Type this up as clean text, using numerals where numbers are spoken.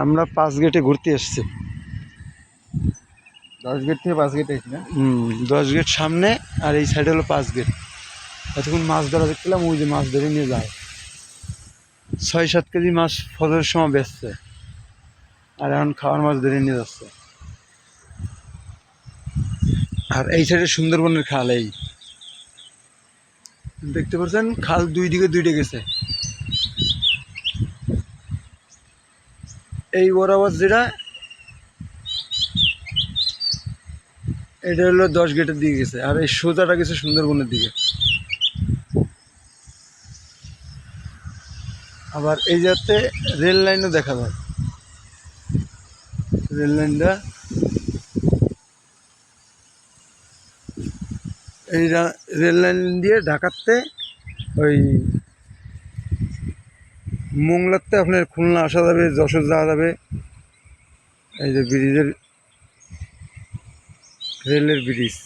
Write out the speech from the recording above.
আমরা 5 গেটে ঘুরতে এসেছি। 10 গেট থেকে 5 গেটে এসেছি না? 10 গেট সামনে আর এই সাইডে হলো 5 গেট। এতক্ষণ মাছ ধরা দেখছিলাম, ওই যে মাছ ধরে নিয়ে যায় 6-7 কেজি মাছ ফজরের সময় বেচছে, আর এখন খাওয়ার মাছ ধরে নিয়ে যাচ্ছে। আর এই সাইডে সুন্দরবনের খাল, এই দেখতে পাচ্ছেন খাল দুই দিকে দুইটা গেছে। এই বরাবর যেটা, এটা হলো 10 গেটের দিকে গেছে, আর এই সোজাটা গেছে সুন্দরবনের দিকে। আবার এই যাতে রেল লাইনও দেখা যায়, রেল লাইনটা এই রেল লাইন দিয়ে ঢাকাতে ওই মোংলাতে আপনার খুলনা আসা যাবে, যশোর যাওয়া যাবে। এই যে ব্রিজের, রেলের ব্রিজ।